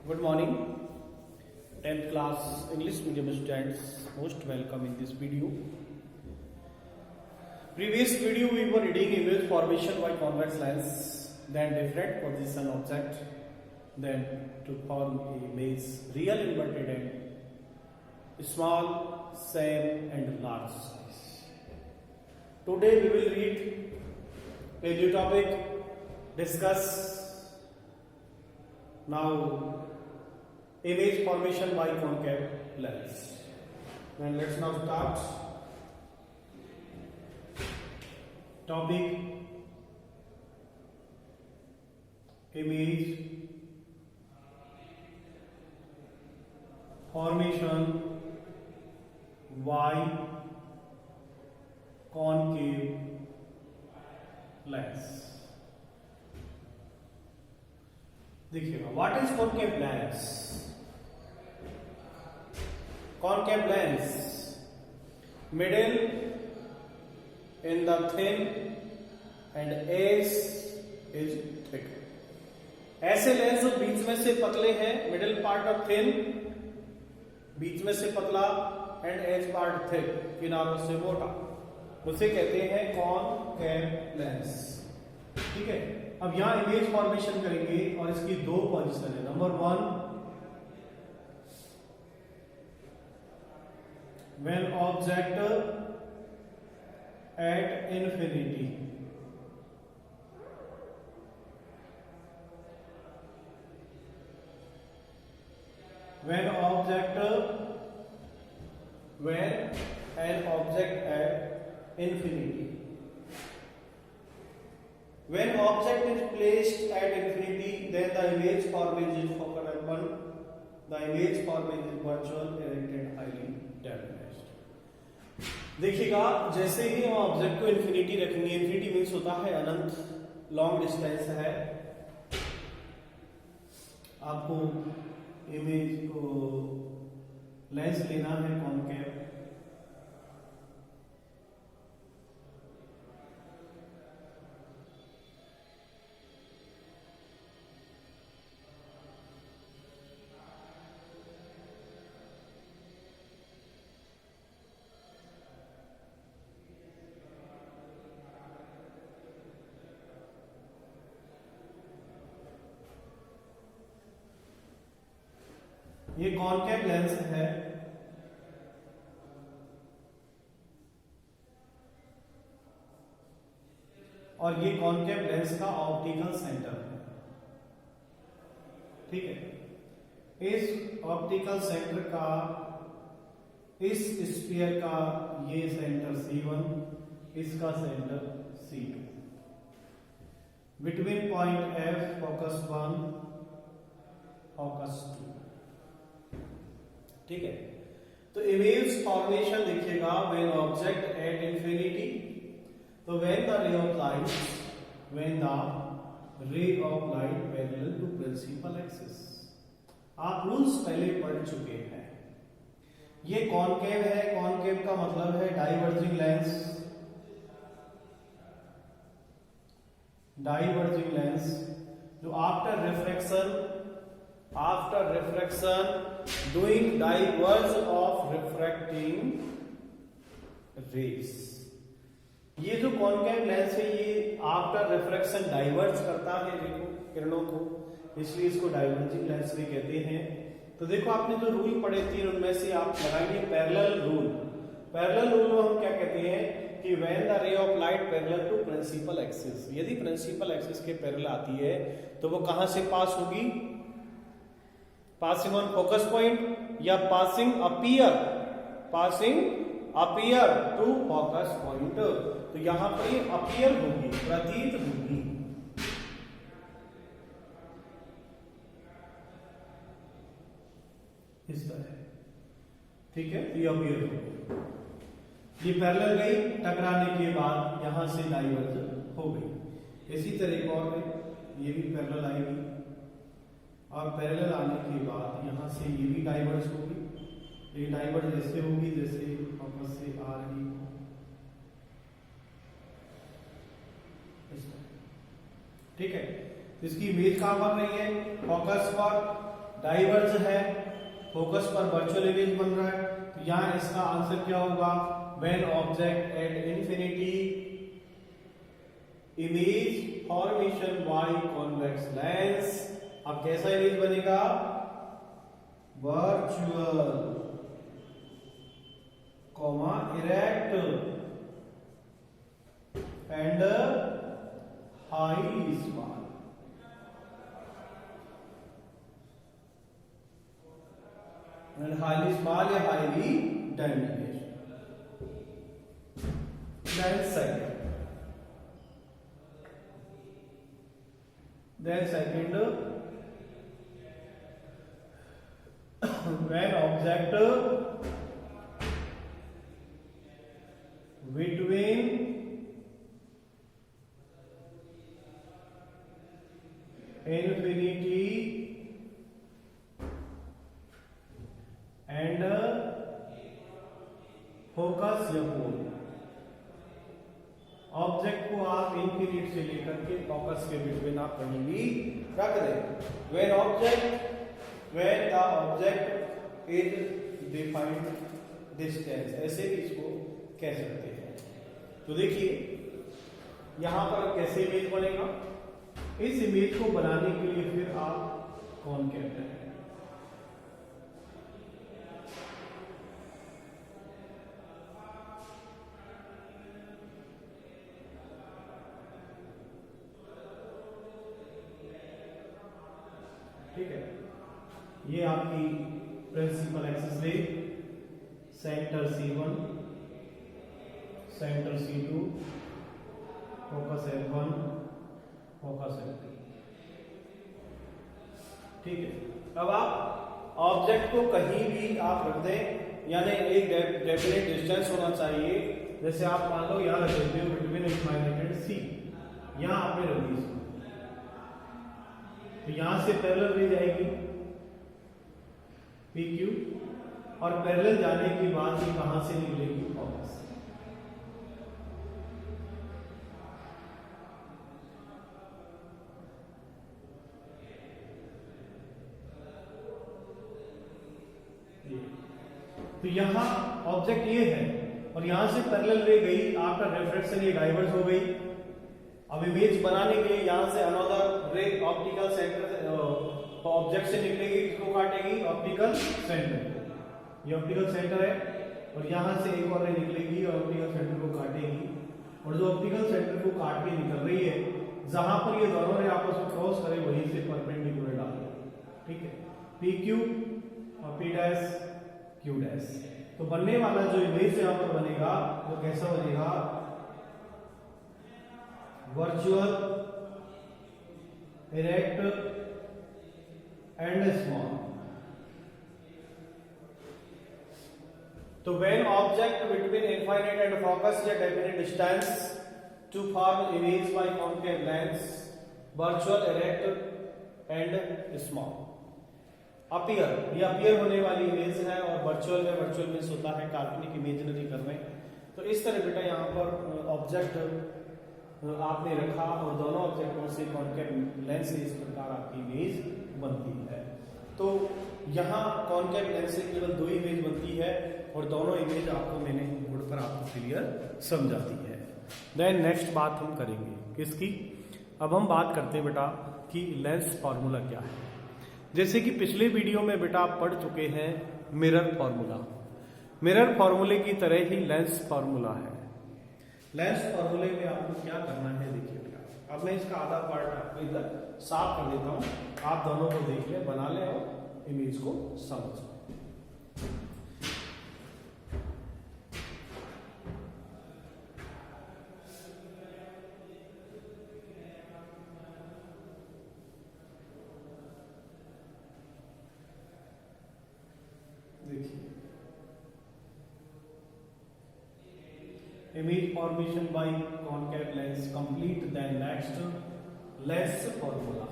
Good morning, 10th class English medium students. Most welcome in this video. Previous video we were reading image formation by convex lens, then different position object, then to form image real inverted and small, same and large size. Today we will read a new topic, discuss now image formation by concave lens. Then let's now start. Topic: image formation by concave lens. देखिएगा, what is concave lens? Concave lens, middle in the thin and edge is thick. ऐसे lens जो बीच में से पतले हैं, middle part of thin, बीच में से पतला एंड एज पार्ट थिक, किनारों से मोटा, उसे कहते हैं कॉनकेव लेंस. ठीक है, अब यहां इमेज फॉर्मेशन करेंगे और इसकी दो पोजीशन है. Number 1, when object at infinity, when an object at infinity, when object is placed at infinity, then the image formation is focal at 1. The image formation is virtual, erect and highly dynamic. देखिएगा, जैसे ही हम object को infinity रखेंगे, infinity means होता है अनंत, long distance है. आपको image को लेंस लेना है कॉनकेव. ये कॉनकेव लेंस है. और ये कॉनकेव लेंस का ऑप्टिकल सेंटर है. ठीक है, इस ऑप्टिकल सेंटर का, इस स्फीयर का ये सेंटर C1, इसका center C2. Between point F focus 1, focus 2. ठीक है, तो इमेज फॉर्मेशन देखिएगा व्हेन ऑब्जेक्ट एट इंफिनिटी. तो when the ray of light parallel to principal axis. आप रूल्स पहले पढ़ चुके हैं. ये कॉनकेव है. कॉनकेव का मतलब है डाइवर्जिंग लेंस. डाइवर्जिंग लेंस जो after refraction doing diverge of refracting rays. ये जो कॉनकेव लेंस है, ये आफ्टर रिफ्रैक्शन डाइवर्ज करता है देखो किरणों को, इसलिए इसको डाइवर्जिंग लेंस भी कहते हैं. तो देखो, आपने जो रूल पढ़े थे उनमें से आप लगाइए पैरेलल रूल. पैरेलल रूल में हम क्या कहते हैं कि when the ray of light parallel to principal axis, यदि प्रिंसिपल एक्सिस के पैरेलल आती है तो वो कहां से पास होगी? पासिंग ऑन फोकस पॉइंट या passing appear to focus point. तो यहां पर ये अपीयर होगी, प्रतीत होगी. इस तरह. ठीक है, ये अपीयर होगी. ये पैरेलल गई, टकराने के बाद यहां से डाइवर्ज हो गई. इसी तरह और ये भी पैरेलल आएगी और पैरेलल आने के बाद यहां से ये भी डाइवर्ज होगी. ये डाइवर्ज जैसे होगी जैसे वापस से आ रही हो. ठीक है, इसकी इमेज कहां बन रही है? फोकस पर. डाइवर्ज है, फोकस पर वर्चुअल इमेज बन रहा है, तो यहां इसका आंसर क्या होगा? When object at infinity image formation by convex lens. अब कैसा इमेज बनेगा? Virtual comma erect and highly small. And highly small या highly dense. Then second, when object between infinity and focus या pole, ऑब्जेक्ट को आप infinite से लेकर के फोकस के बिटवीन आप कहीं भी रख दें। When the object is defined distance, ऐसे भी इसको कह सकते हैं। तो देखिए यहां पर कैसे इमेज बनेगा? इस इमेज को बनाने के लिए फिर आप कॉनकेव करें। ठीक है, ये आपकी प्रिंसिपल एक्सिस रे, centre C1, centre C2, focus F1, focus F2। ठीक है, अब आप ऑब्जेक्ट को कहीं भी आप रख दें, यानी एक डेफिनेट डिस्टेंस होना चाहिए। जैसे आप मान लो यहां रख देते हो बिटवीन इनफाइनाइट एंड C, यहां आपने रख दी, तो यहां से पैरेलल रे जाएगी PQ, और पैरेलल जाने के बाद ही कहां से निकलेगी? फोकस। तो यहां ऑब्जेक्ट ये है और यहां से पैरेलल रे गई, आफ्टर रिफ्रैक्शन ये डाइवर्ज हो गई। अब इमेज बनाने के लिए यहां से another ray optical centre object से निकलेगी, किसको काटेगी? Optical centre. ये ऑप्टिकल सेंटर है और यहां से एक और रे निकलेगी और ऑप्टिकल सेंटर को काटेगी, और जो ऑप्टिकल सेंटर को काट के निकल रही है, जहां पर ये दोनों रे आपस में क्रॉस करे वहीं से परपेंडिकुलर डालेंगे। ठीक है, PQ और P डैश Q डैश। तो बनने वाला जो इमेज यहां पर बनेगा वो कैसा बनेगा? Virtual erect and small. तो when object between infinite and focus या definite distance to form image by concave lens, virtual erect and small. Appear, ये अपीयर होने वाली इमेज है, और वर्चुअल में वर्चुअल मींस होता है काल्पनिक, इमेजिनरी कर रहे हैं। तो इस तरह बेटा यहाँ पर ऑब्जेक्ट आपने रखा और दोनों ऑब्जेक्टों से कॉन्केव लेंस से इस प्रकार आपकी इमेज बनती है। तो यहाँ कॉन्केव लेंस से केवल 2 इमेज बनती है और दोनों इमेज आपको मैंने बोर्ड पर आपको क्लियर समझाती है। देन नेक्स्ट बात हम करेंगे किसकी? अब हम बात करते हैं बेटा कि लेंस फॉर्मूला क्या है। जैसे कि पिछले वीडियो में बेटा आप पढ़ चुके हैं मिरर फॉर्मूला। मिरर फॉर्मूले की तरह ही लेंस फॉर्मूला है। लेंस फॉर्मूले में आपको क्या करना है देखिए बेटा, अब मैं इसका आधा पार्ट आपको इधर साफ कर देता हूं, आप दोनों को देख ले, बना ले और इमेज को समझ। Image formation by concave lens complete, then next lens formula.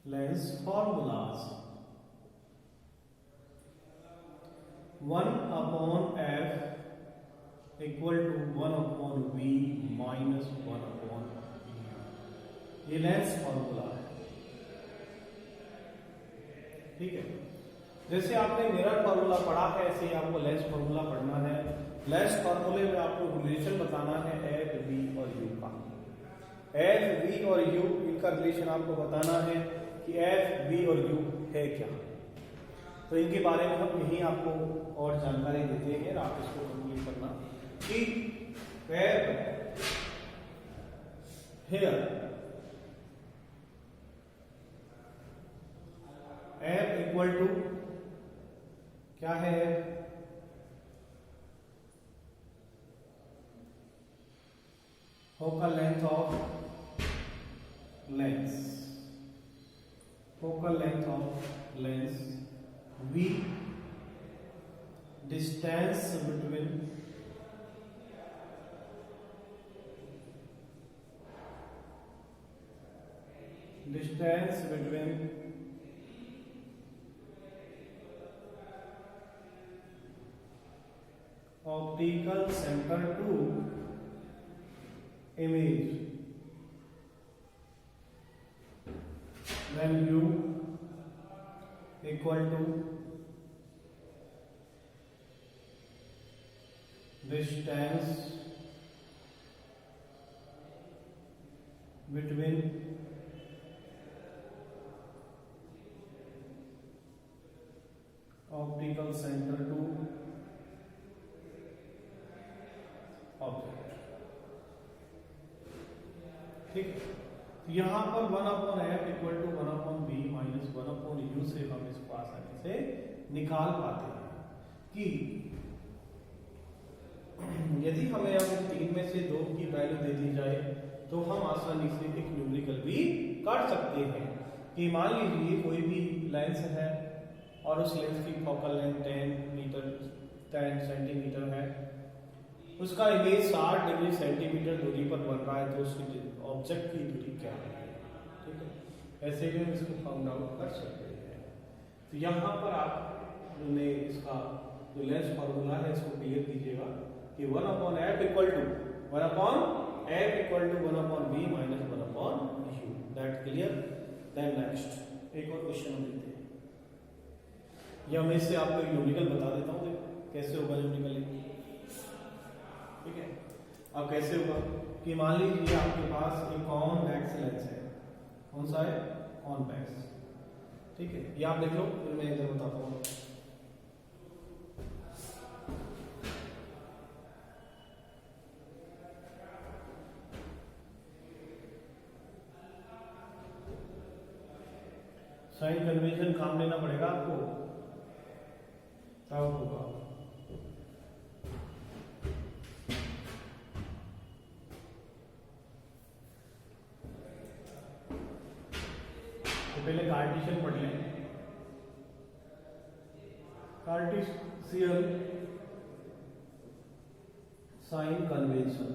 Lens formulas. 1/f equal to 1/v minus 1/u। ये लेंस फॉर्मूला है, ठीक है। जैसे आपने मिरर फॉर्मूला पढ़ा है ऐसे ही आपको लेंस फॉर्मूला पढ़ना है। लेंस फॉर्मूले में आपको रिलेशन बताना है एफ वी और यू का। एफ वी और यू इनका रिलेशन आपको बताना है कि एफ वी और यू है क्या। तो इनके बारे में हम यही आपको और जानकारी देते हैं, आप इसको कंप्लीट करना कि F here F equal to क्या है, focal length of lens, focal length of lens, v distance between optical center to image when u equal to distance between optical center to object, ठीक है। यहां पर 1/f equal to 1/v minus 1/u से हम इसको आसानी से निकाल पाते हैं कि यदि हमें अब तीन में से दो की वैल्यू दे दी जाए तो हम आसानी से एक न्यूमेरिकल भी कर सकते हैं कि मान लीजिए कोई भी लेंस है और उस लेंस की फोकल लेंथ 10 सेंटीमीटर है, उसका इमेज 60 डिग्री सेंटीमीटर दूरी पर बन रहा है, तो उसकी ऑब्जेक्ट की दूरी क्या है, ठीक है। ऐसे भी हम इसको फाउंड आउट कर सकते हैं। तो यहाँ पर आपने इसका जो लेंस फॉर्मूला है इसको क्लियर कीजिएगा कि 1/f equal to 1/v minus 1/u। That clear. Then next एक और क्वेश्चन हम लेते हैं, या मैं इससे आपको एक न्यूमेरिकल बता देता हूँ कैसे होगा न्यूमेरिकल, ठीक है। अब कैसे होगा कि मान लीजिए आपके पास एक कॉन्वेक्स लेंस है, कौन सा है, कॉन्वेक्स, ठीक है। ये आप देख लो, फिर मैं इधर बताता हूँ। साइन कन्वेंशन काम लेना पड़ेगा आपको, तब होगा। पहले कार्टेशियन पढ़ लें। Cartesian sign convention,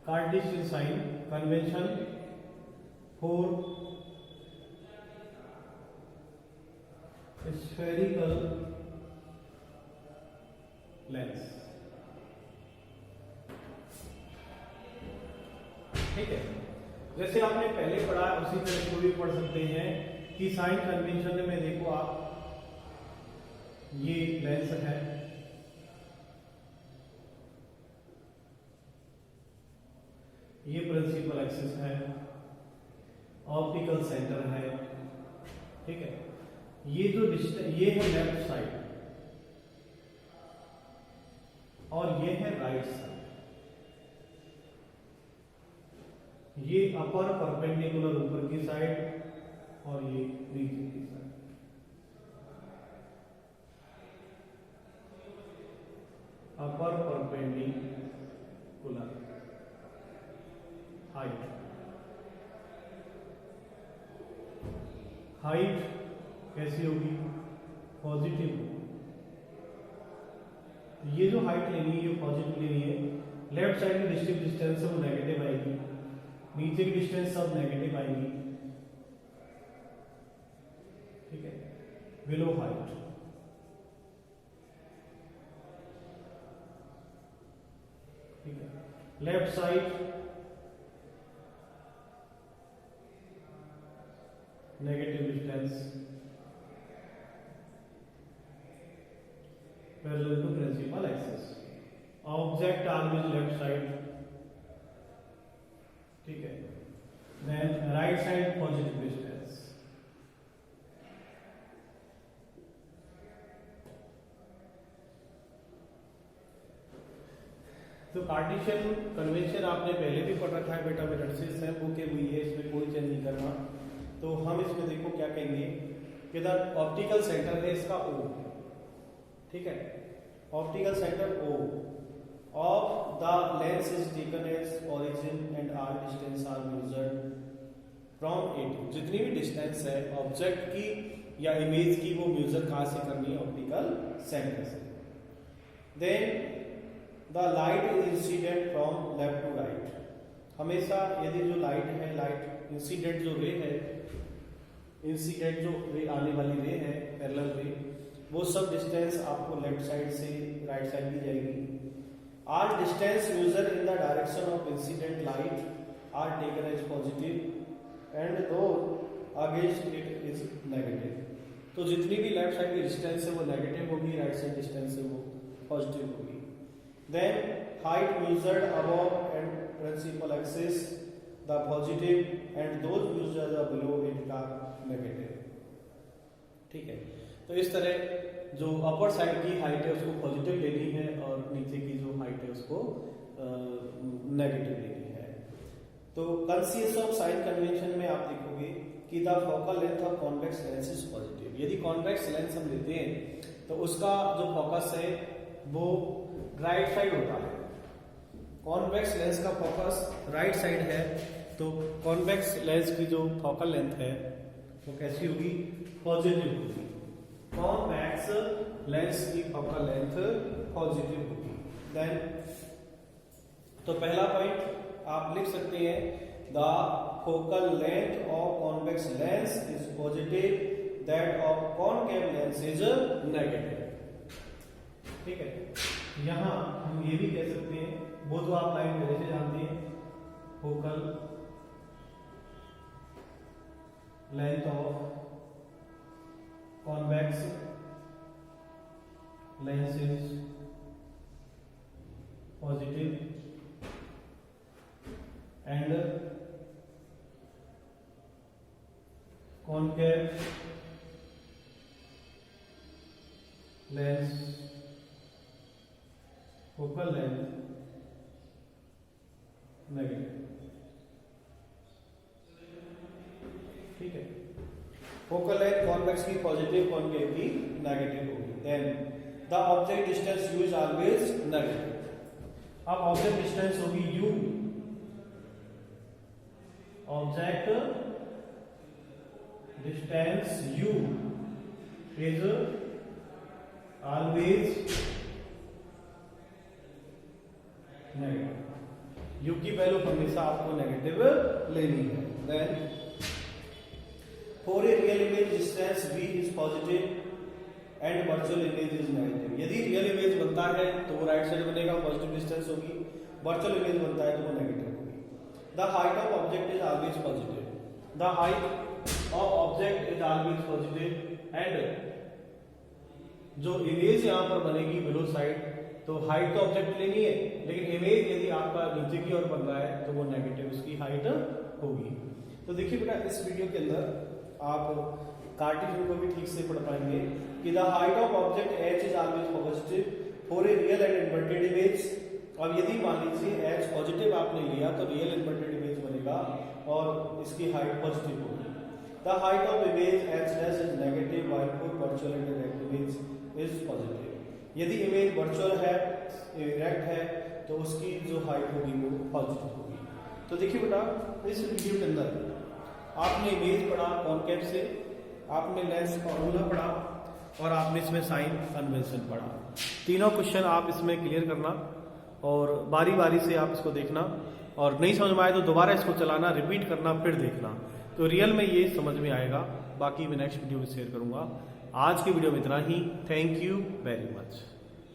Cartesian sign convention for spherical lens, ठीक है। जैसे आपने पहले पढ़ा उसी तरह को भी पढ़ सकते हैं कि साइन कन्वेंशन में देखो आप, ये लेंस है, ये प्रिंसिपल एक्सिस है, ऑप्टिकल सेंटर है, ठीक है। ये जो ये है लेफ्ट साइड और ये है राइट साइड। ये अपर परपेंडिकुलर ऊपर की साइड और ये नीचे की साइड। अपर परपेंडिकुलर हाइट, हाइट कैसी होगी, पॉजिटिव। ये जो हाइट लेनी है ये पॉजिटिव लेनी है। लेफ्ट साइड की डिस्टेंस है वो नेगेटिव आएगी, नीचे की डिस्टेंस सब नेगेटिव आएगी, बिलो हाइट। ठीक है, left side negative distance parallel to principal axis. Object always left side. ठीक है, then right side positive distance. तो कार्टेशियन कन्वेंशन आपने पहले भी पढ़ रखा है बेटा, मेट्रिसेस है बुक हुई है, इसमें कोई चेंज नहीं करना। तो हम इसमें देखो क्या कहेंगे कि द ऑप्टिकल सेंटर है इसका O। ठीक है, optical center O of the lens is taken as origin and all distance are measured from A to। जितनी भी डिस्टेंस है ऑब्जेक्ट की या इमेज की वो मेजर कहां से करनी है? ऑप्टिकल सेंटर से। Then the light is incident from left to right. हमेशा यदि जो लाइट है, लाइट इंसिडेंट जो रे है, इंसिडेंट जो रे आने वाली रे है पैरेलल रे, वो सब डिस्टेंस आपको लेफ्ट साइड से राइट साइड दी जाएगी। All distance measure in the direction of incident light are taken as positive and दो अगेंस्ट इट इज नेगेटिव। तो जितनी भी लेफ्ट साइड की डिस्टेंस है वो नेगेटिव होगी, राइट साइड डिस्टेंस है वो पॉजिटिव होगी। Then height measured above and principal axis the positive and those measured below it are negative। ठीक है, तो इस तरह जो अपर साइड की हाइट है उसको पॉजिटिव लेनी है और नीचे की जो हाइट है उसको नेगेटिव लेनी है। तो कंसियस ऑफ साइन कन्वेंशन में आप देखोगे कि the focal length of convex lens is positive. यदि कॉन्वेक्स लेंस हम लेते हैं तो उसका जो फोकस है वो राइट साइड होता है। कॉन्वेक्स लेंस का फोकस राइट साइड है, तो कॉन्वेक्स लेंस की जो फोकल लेंथ है वो कैसी होगी? पॉजिटिव होगी। कॉन्वेक्स लेंस की फोकल लेंथ पॉजिटिव होगी। देन तो पहला पॉइंट आप लिख सकते हैं, the focal length of convex lens is positive, that of concave lens is negative. ठीक है, यहां हम ये भी कह सकते हैं, वो तो आप लाइन पहले से जानते हैं, focal length of convex lens is positive and concave lens focal length negative. ठीक है, फोकल लेंथ कॉन्वेक्स की पॉजिटिव, कॉनकेव की नेगेटिव होगी। Then the object distance u is always negative. अब ऑब्जेक्ट डिस्टेंस होगी u, object distance u is always negative. u की value हमेशा आपको नेगेटिव लेनी है। Then for a real image distance v is positive and virtual image is negative. यदि real image बनता है तो वो राइट साइड बनेगा, पॉजिटिव डिस्टेंस होगी। वर्चुअल इमेज बनता है तो वो नेगेटिव होगी। The height of object is always positive. The height of object is always positive and जो इमेज यहां पर बनेगी बिलो साइड, तो हाइट तो ऑब्जेक्ट लेनी है, लेकिन इमेज यदि आपका नीचे की ओर बन रहा है तो वो नेगेटिव उसकी हाइट होगी। तो देखिए बेटा, इस वीडियो के अंदर आप कार्टेशियन को भी ठीक से पढ़ पाएंगे कि the height of object h is always positive for a real and inverted image. अब यदि मान लीजिए h पॉजिटिव आपने लिया तो रियल इन्वर्टेड इमेज बनेगा और इसकी हाइट पॉजिटिव होगी। The height of image h dash is negative while for virtual and direct image is positive. यदि इमेज वर्चुअल है, डायरेक्ट है, तो उसकी जो हाइट होगी वो पॉजिटिव होगी। तो देखिए बेटा, इस वीडियो के अंदर आपने इमेज पढ़ा कॉनकेव से, आपने लेंस फॉर्मूला पढ़ा और आपने इसमें साइन कन्वेंशन पढ़ा। तीनों क्वेश्चन आप इसमें क्लियर करना और बारी बारी से आप इसको देखना, और नहीं समझ में आए तो दोबारा इसको चलाना, रिपीट करना, फिर देखना, तो रियल में ये समझ में आएगा। बाकी मैं नेक्स्ट वीडियो में शेयर करूंगा। आज की वीडियो में इतना ही। Thank you very much.